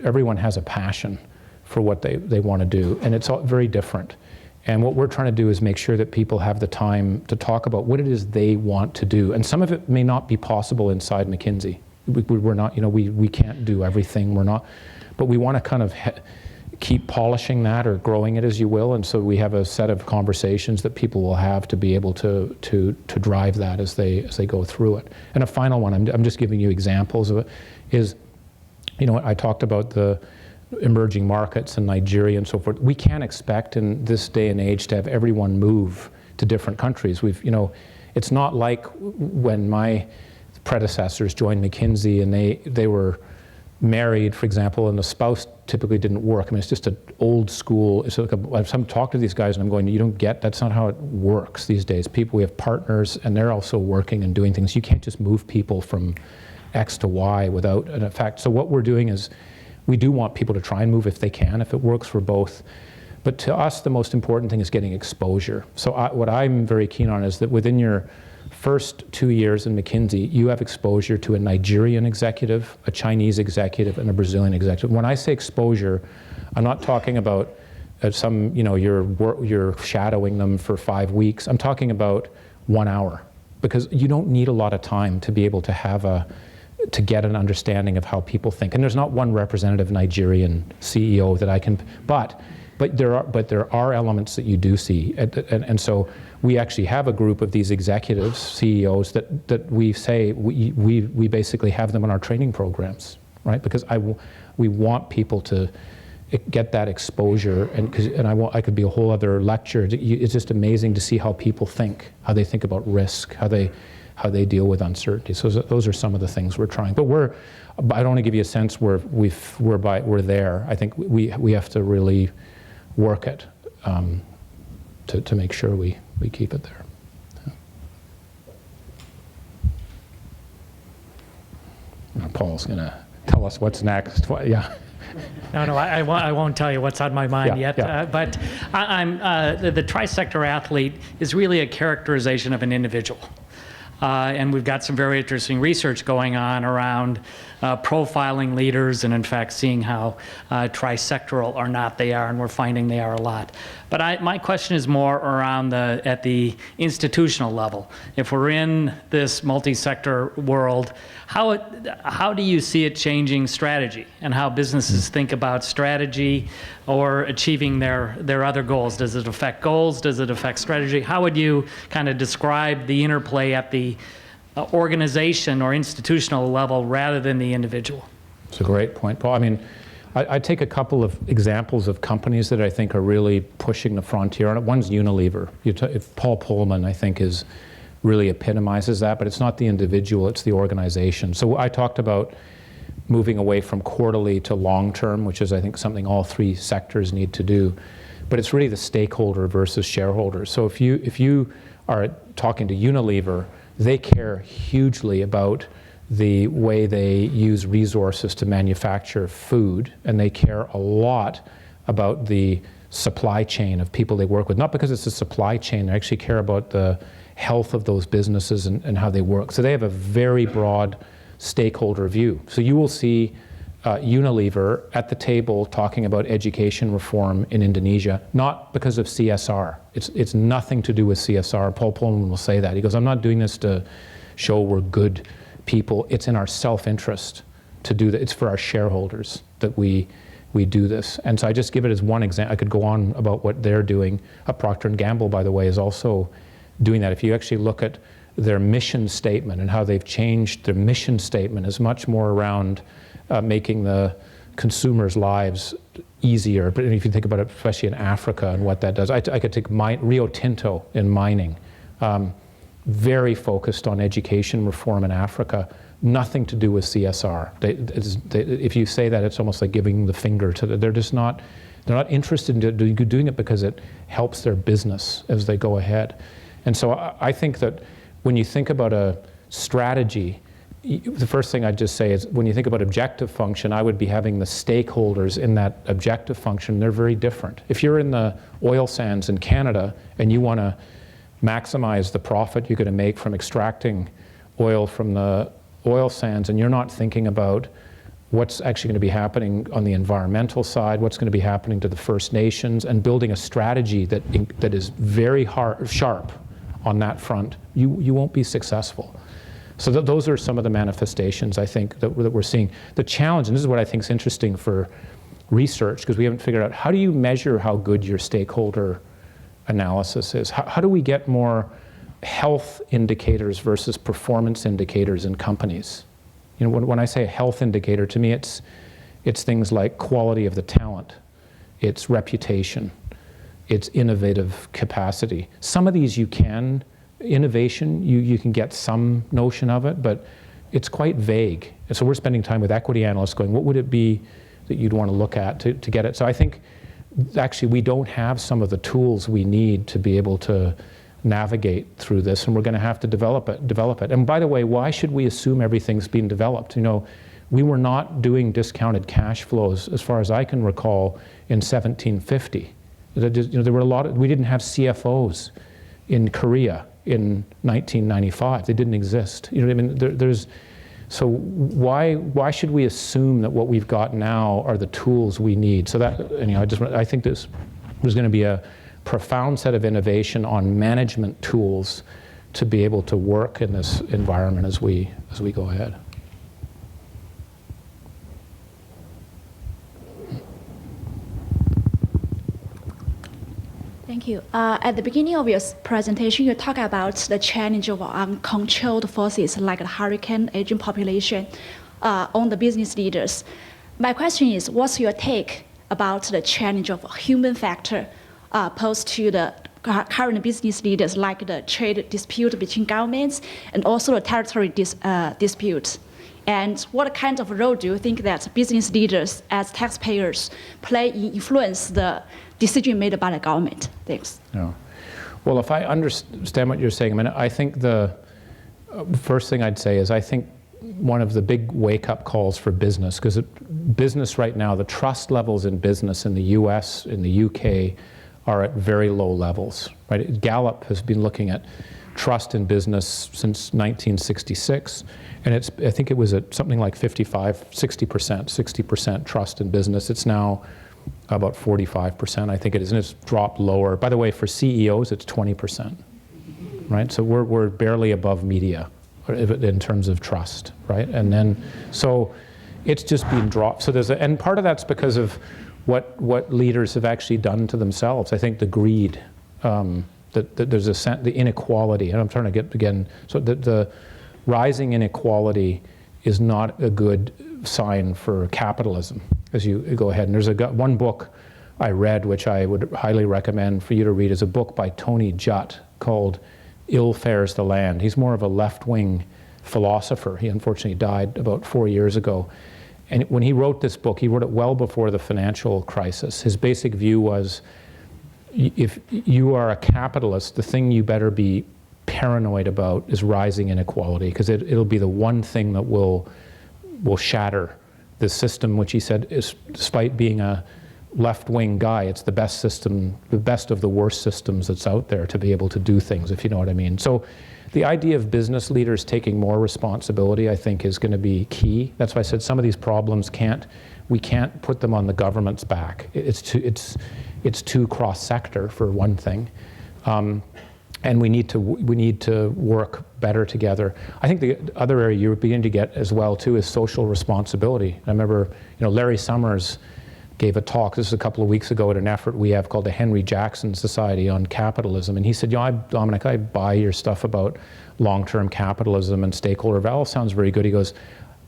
everyone has a passion for what they want to do, and it's all very different. And what we're trying to do is make sure that people have the time to talk about what it is they want to do. And some of it may not be possible inside McKinsey. We're not, we can't do everything. We're not, but we want to kind of keep polishing that or growing it, as you will. And so we have a set of conversations that people will have to be able to drive that as they go through it. And a final one, I'm just giving you examples of it, is, I talked about the emerging markets in Nigeria and so forth. We can't expect in this day and age to have everyone move to different countries. It's not like when my predecessors joined McKinsey and they were married, for example, and the spouse typically didn't work. I mean, it's just an old school. It's like I'm talking to these guys and I'm going, you don't get, that's not how it works these days. We have partners and they're also working and doing things. You can't just move people from X to Y without an effect. So what we're doing is we do want people to try and move if they can, if it works for both. But to us, the most important thing is getting exposure. So what I'm very keen on is that within your first 2 years in McKinsey, you have exposure to a Nigerian executive, a Chinese executive, and a Brazilian executive. When I say exposure, I'm not talking about you're shadowing them for 5 weeks. I'm talking about 1 hour, because you don't need a lot of time to be able to get an understanding of how people think. And there's not one representative Nigerian CEO that I can, but there are elements that you do see, and so we actually have a group of these executives, CEOs, that we say we basically have them in our training programs, right? Because we want people to get that exposure, and I could be a whole other lecture. It's just amazing to see how people think, how they think about risk, how they deal with uncertainty. So those are some of the things we're trying. But I don't want to give you a sense we're there. I think we have to really work it to make sure we keep it there. Now Paul's going to tell us what's next. Yeah. No, I won't tell you what's on my mind yet. Yeah. But the tri-sector athlete is really a characterization of an individual. And we've got some very interesting research going on around profiling leaders and, in fact, seeing how tri-sectoral or not they are, and we're finding they are a lot. But my question is more around at the institutional level. If we're in this multi-sector world, how do you see it changing strategy and how businesses think about strategy or achieving their other goals? Does it affect goals? Does it affect strategy? How would you kind of describe the interplay at the organization or institutional level rather than the individual? It's a great point, Paul. I mean, I take a couple of examples of companies that I think are really pushing the frontier on it. One's Unilever. Paul Pullman, I think, really epitomizes that, but it's not the individual, it's the organization. So I talked about moving away from quarterly to long-term, which is, I think, something all three sectors need to do. But it's really the stakeholder versus shareholder. So if you are talking to Unilever, they care hugely about the way they use resources to manufacture food, and they care a lot about the supply chain of people they work with. Not because it's a supply chain, they actually care about the health of those businesses and how they work. So they have a very broad stakeholder view. So you will see Unilever at the table talking about education reform in Indonesia, not because of CSR. It's nothing to do with CSR. Paul Pullman will say that. He goes, I'm not doing this to show we're good people. It's in our self-interest to do that. It's for our shareholders that we do this. And so I just give it as one example. I could go on about what they're doing. Procter & Gamble, by the way, is also doing that. If you actually look at their mission statement and how they've changed their mission statement, is much more around making the consumers' lives easier. But if you think about it, especially in Africa and what that does, I could take Rio Tinto in mining, very focused on education reform in Africa, nothing to do with CSR. If you say that, it's almost like giving the finger to they're not interested in doing it because it helps their business as they go ahead. And so I think that when you think about a strategy, the first thing I'd just say is when you think about objective function, I would be having the stakeholders in that objective function. They're very different. If you're in the oil sands in Canada and you want to maximize the profit you're going to make from extracting oil from the oil sands, and you're not thinking about what's actually going to be happening on the environmental side, what's going to be happening to the First Nations, and building a strategy that is very sharp on that front, you won't be successful. So those are some of the manifestations, I think, that we're seeing. The challenge, and this is what I think is interesting for research, because we haven't figured out, how do you measure how good your stakeholder analysis is? How do we get more health indicators versus performance indicators in companies? You know, when I say a health indicator, to me it's things like quality of the talent, it's reputation, it's innovative capacity. Some of these innovation, you can get some notion of it, but it's quite vague. And so we're spending time with equity analysts going, what would it be that you'd want to look at to get it? So I think actually we don't have some of the tools we need to be able to navigate through this, and we're going to have to develop it. And by the way, why should we assume everything's been developed? You know, we were not doing discounted cash flows, as far as I can recall, in 1750. You know, there were we didn't have CFOs in Korea in 1995. They didn't exist. You know what I mean? So why should we assume that what we've got now are the tools we need? So that, you know, I think there's going to be a profound set of innovation on management tools to be able to work in this environment as we go ahead. Thank you. At the beginning of your presentation, you talk about the challenge of uncontrolled forces like the hurricane, aging population, on the business leaders. My question is, what's your take about the challenge of human factor posed to the current business leaders, like the trade dispute between governments and also the territory disputes? And what kind of role do you think that business leaders as taxpayers play in influence the decision made by the government? Thanks. Yeah. Well, if I understand what you're saying, I mean, I think the first thing I'd say is I think one of the big wake-up calls for business, because business right now, the trust levels in business in the US, in the UK, are at very low levels. Right? Gallup has been looking at trust in business since 1966, and I think it was at something like 60% trust in business. It's now about 45%, I think it is, and it's dropped lower. By the way, for CEOs, it's 20%, right? So we're barely above media in terms of trust, right? And then, so it's just been dropped. So and part of that's because of what leaders have actually done to themselves. I think the greed, that there's the inequality, and I'm trying to get again, so the rising inequality is not a good sign for capitalism as you go ahead. And there's one book I read, which I would highly recommend for you to read, is a book by Tony Judt called Ill Fares the Land. He's more of a left-wing philosopher. He unfortunately died about 4 years ago. And when he wrote this book, he wrote it well before the financial crisis. His basic view was, if you are a capitalist, the thing you better be paranoid about is rising inequality, because it'll be the one thing that will shatter the system, which he said is, despite being a left-wing guy, it's the best system, the best of the worst systems that's out there to be able to do things, if you know what I mean. So the idea of business leaders taking more responsibility, I think, is going to be key. That's why I said some of these problems we can't put them on the government's back. It's too cross-sector, for one thing. And we need to work better together. I think the other area you're beginning to get as well too is social responsibility. I remember, Larry Summers gave a talk, this is a couple of weeks ago, at an effort we have called the Henry Jackson Society on Capitalism. And he said, Dominic, I buy your stuff about long-term capitalism and stakeholder value. Sounds very good. He goes,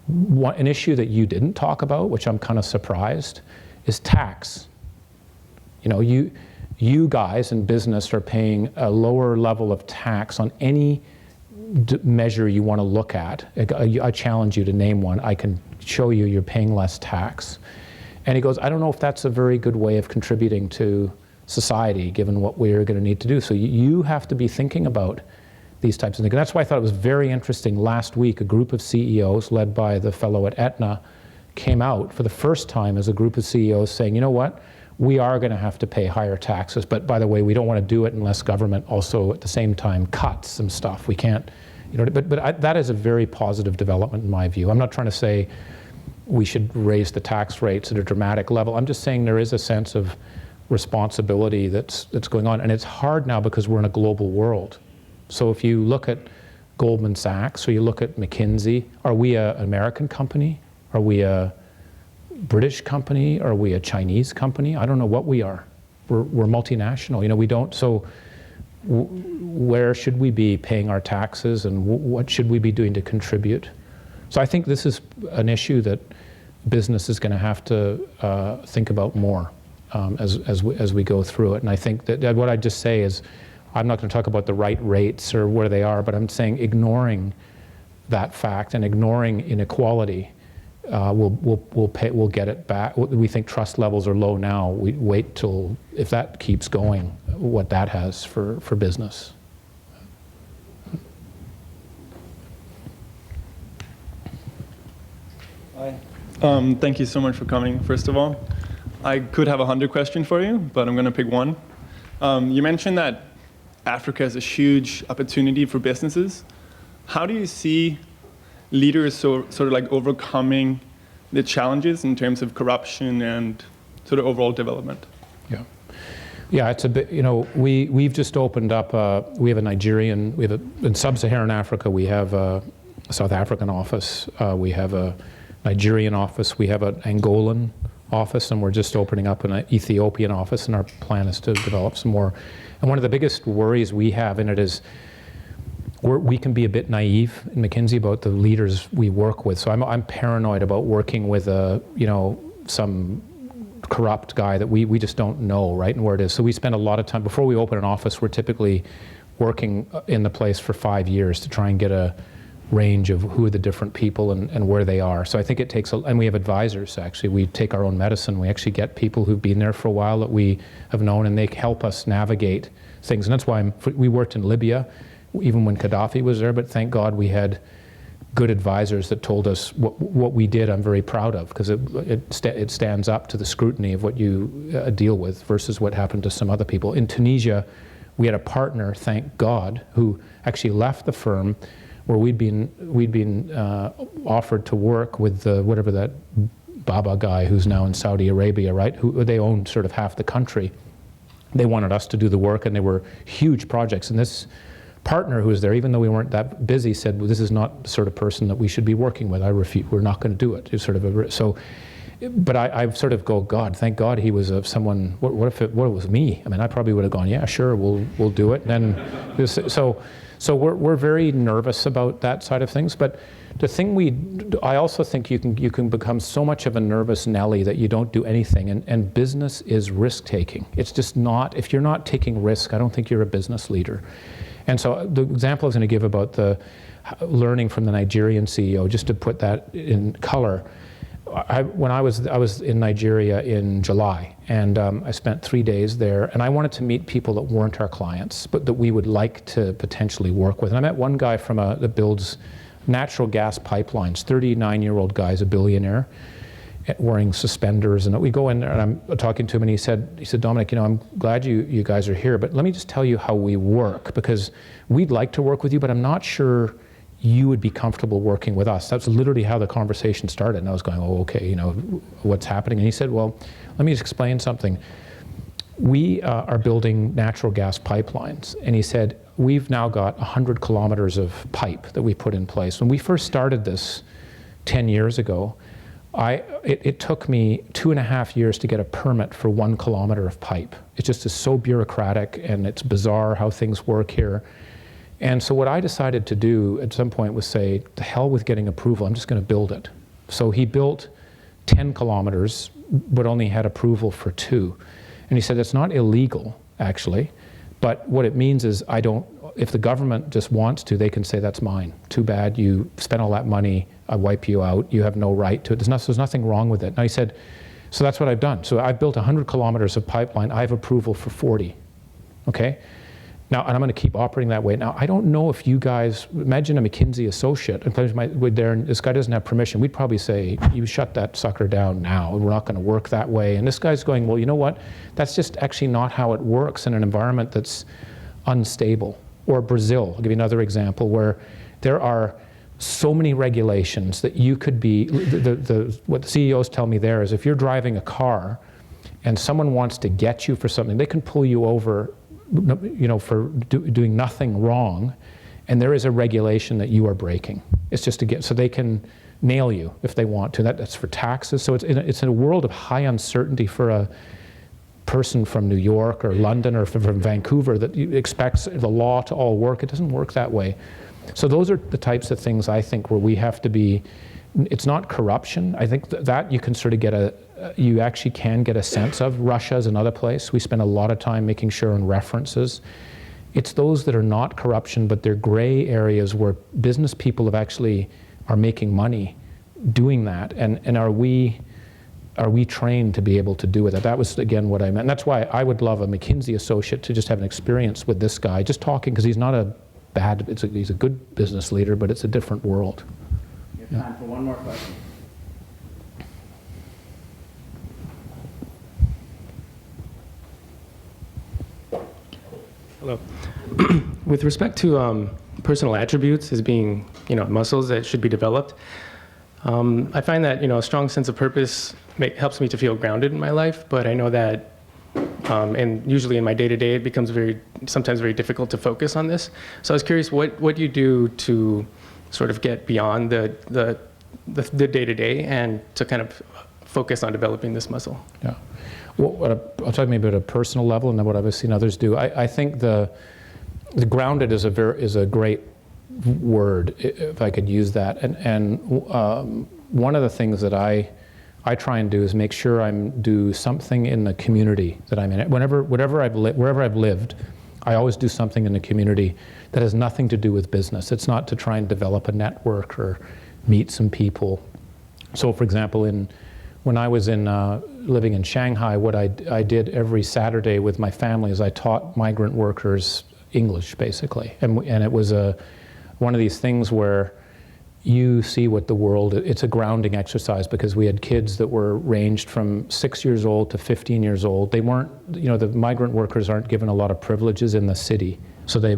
an issue that you didn't talk about, which I'm kind of surprised, is tax. You guys in business are paying a lower level of tax on any measure you want to look at. I challenge you to name one. I can show you you're paying less tax. And he goes, I don't know if that's a very good way of contributing to society, given what we're going to need to do. So you have to be thinking about these types of things. And that's why I thought it was very interesting. Last week, a group of CEOs, led by the fellow at Aetna, came out for the first time as a group of CEOs saying, you know what? We are going to have to pay higher taxes, but by the way, we don't want to do it unless government also at the same time cuts some stuff. We can't, but that is a very positive development in my view. I'm not trying to say we should raise the tax rates at a dramatic level. I'm just saying there is a sense of responsibility that's going on. And it's hard now because we're in a global world. So if you look at Goldman Sachs or you look at McKinsey, are we an American company? Are we a British company? Are we a Chinese company? I don't know what we are. We're multinational. You know, we don't. So where should we be paying our taxes, and what should we be doing to contribute? So I think this is an issue that business is going to have to think about more as we go through it. And I think that what I just say is, I'm not going to talk about the right rates or where they are, but I'm saying ignoring that fact and ignoring inequality we'll get it back. We think trust levels are low now. We wait till, if that keeps going, what that has for business. Hi. Thank you so much for coming, first of all. I could have 100 questions for you, but I'm going to pick one. You mentioned that Africa is a huge opportunity for businesses. How do you see leaders sort of like overcoming the challenges in terms of corruption and sort of overall development? Yeah, it's a bit, you know, we've just opened up, we have a Nigerian, in sub-Saharan Africa, we have a South African office, we have a Nigerian office, we have an Angolan office, and we're just opening up an Ethiopian office, and our plan is to develop some more. And one of the biggest worries we have in it is we can be a bit naive in McKinsey about the leaders we work with. So I'm paranoid about working with some corrupt guy that we just don't know, right, and where it is. So we spend a lot of time, before we open an office, we're typically working in the place for 5 years to try and get a range of who are the different people and where they are. So I think it takes, and we have advisors actually. We take our own medicine. We actually get people who've been there for a while that we have known, and they help us navigate things. And that's why we worked in Libya, even when Gaddafi was there, but thank God we had good advisors that told us what we did. I'm very proud of, because it stands up to the scrutiny of what you deal with versus what happened to some other people. In Tunisia, we had a partner, thank God, who actually left the firm where we'd been offered to work with whatever that Baba guy who's now in Saudi Arabia, right? Who they owned sort of half the country. They wanted us to do the work, and they were huge projects. And this partner who was there, even though we weren't that busy, said, well, this is not the sort of person that we should be working with. I refuse. We're not going to do it. It's sort of but I sort of go, God, thank God he was someone. What if it was me? I mean, I probably would have gone, yeah, sure, we'll do it. And then so we're very nervous about that side of things. But the thing I also think you can become so much of a nervous Nelly that you don't do anything. And business is risk taking. It's just not. If you're not taking risk, I don't think you're a business leader. And so the example I was going to give about the learning from the Nigerian CEO, just to put that in color, when I was in Nigeria in July, and I spent 3 days there, and I wanted to meet people that weren't our clients, but that we would like to potentially work with. And I met one guy that builds natural gas pipelines, 39-year-old guy, he's a billionaire, wearing suspenders, and we go in there, and I'm talking to him, and he said, Dominic, you know, I'm glad you guys are here, but let me just tell you how we work, because we'd like to work with you, but I'm not sure you would be comfortable working with us. That's literally how the conversation started, and I was going, oh, okay, you know, what's happening? And he said, well, let me just explain something. We are building natural gas pipelines, and he said, we've now got 100 kilometers of pipe that we put in place. When we first started this 10 years ago, it took me 2.5 years to get a permit for 1 kilometer of pipe. It just is so bureaucratic, and it's bizarre how things work here. And so what I decided to do at some point was say, to hell with getting approval, I'm just going to build it. So he built 10 kilometers, but only had approval for 2. And he said, it's not illegal, actually, but what it means is if the government just wants to, they can say, that's mine. Too bad, you spent all that money, I wipe you out, you have no right to it. There's nothing wrong with it. Now he said, so that's what I've done. So I've built 100 kilometers of pipeline, I have approval for 40, okay? Now, and I'm going to keep operating that way. Now, I don't know if you guys, imagine a McKinsey associate, and this guy doesn't have permission. We'd probably say, you shut that sucker down now. We're not going to work that way. And this guy's going, well, you know what? That's just actually not how it works in an environment that's unstable. Or Brazil, I'll give you another example, where there are so many regulations that you could be, what the CEOs tell me there is if you're driving a car and someone wants to get you for something, they can pull you over, for doing nothing wrong, and there is a regulation that you are breaking. It's just to get, so they can nail you if they want to. That's for taxes. So it's in a world of high uncertainty for a person from New York or London or from Vancouver that expects the law to all work. It doesn't work that way. So those are the types of things I think where we have to be, it's not corruption. I think that you can sort of you actually can get a sense of. Russia's another place. We spend a lot of time making sure on references. It's those that are not corruption, but they're gray areas where business people are making money doing that. And are we trained to be able to do it? That was, again, what I meant. And that's why I would love a McKinsey associate to just have an experience with this guy, just talking, because he's not a bad, he's a good business leader, but it's a different world. You have time for one more question. Hello. With respect to personal attributes as being, muscles that should be developed, I find that, a strong sense of purpose helps me to feel grounded in my life, but I know that, and usually in my day-to-day, it becomes sometimes very difficult to focus on this. So I was curious what you do to sort of get beyond the day-to-day and to kind of focus on developing this muscle. Yeah. Well, I'll talk maybe at a personal level, and then what I've seen others do. I think the grounded is a great word, if I could use that. And one of the things that I try and do is make sure I do something in the community that I'm in. Wherever I've lived, I always do something in the community that has nothing to do with business. It's not to try and develop a network or meet some people. So, for example, when I was living in Shanghai, what I did every Saturday with my family is I taught migrant workers English, basically. And it was one of these things where you see what the world, it's a grounding exercise, because we had kids that were ranged from 6 years old to 15 years old. They weren't, the migrant workers aren't given a lot of privileges in the city. So they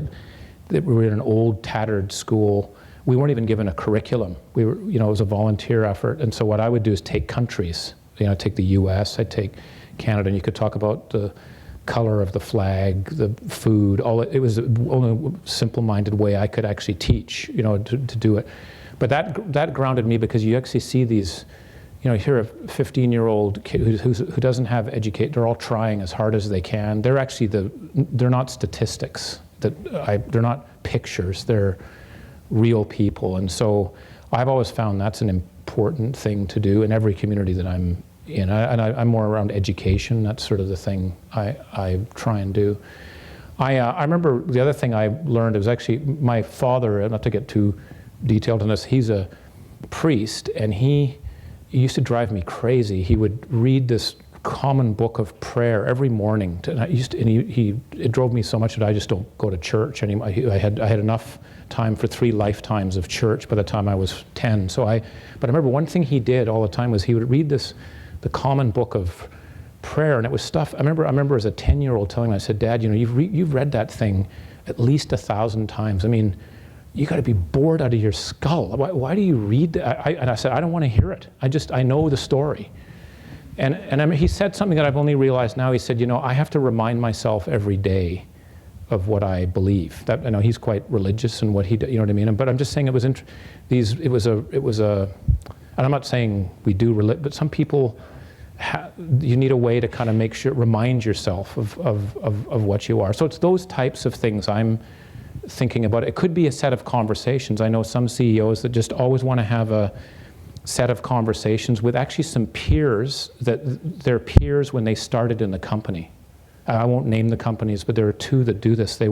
were in an old, tattered school. We weren't even given a curriculum. We were, it was a volunteer effort. And so what I would do is take countries. I'd take the US, I'd take Canada, and you could talk about the color of the flag, the food, it was the only simple-minded way I could actually teach, to do it. But that grounded me, because you actually see these, you hear a 15-year-old kid who doesn't have education, they're all trying as hard as they can. They're actually they're not statistics, they're not pictures, they're real people. And so I've always found that's an important thing to do in every community that I'm in. I'm more around education. That's sort of the thing I try and do. I remember the other thing I learned, it was actually my father, not to get too detailed on this, he's a priest, and he used to drive me crazy. He would read this common book of prayer every morning. It drove me so much that I just don't go to church anymore. I had enough time for 3 lifetimes of church by the time I was 10. But I remember one thing he did all the time was he would read the common book of prayer, and it was stuff. I remember as a 10-year-old telling him, I said, "Dad, you've read that thing at least 1,000 times. I mean, you got to be bored out of your skull. Why do you read that?" And I said, "I don't want to hear it. I know the story." And he said something that I've only realized now. He said, "I have to remind myself every day of what I believe." That, I know he's quite religious in what he, you know what I mean. But I'm just saying it was and I'm not saying we do, but some people, you need a way to kind of remind yourself of what you are. So it's those types of things I'm thinking about. It could be a set of conversations. I know some CEOs that just always want to have a set of conversations with actually some peers, that they're peers when they started in the company. I won't name the companies, but there are 2 that do this. They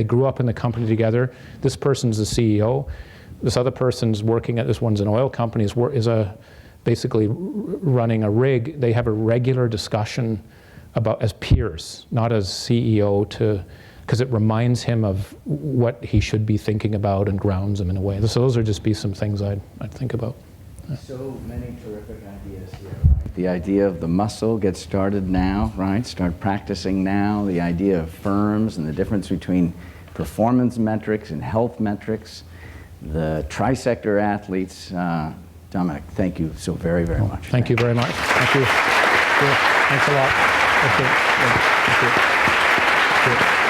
grew up in the company together. This person's the CEO. This other person's working at, this one's an oil company, is basically running a rig. They have a regular discussion about, as peers, not as CEO, because it reminds him of what he should be thinking about and grounds him in a way. So those would just be some things I'd think about. So many terrific ideas here, right? The idea of the muscle, get started now, right? Start practicing now. The idea of firms and the difference between performance metrics and health metrics. the tri-sector athletes. Dominic, thank you so very, very much. Thank you very much. Thank you. Thanks a lot. Thank you. Thank you.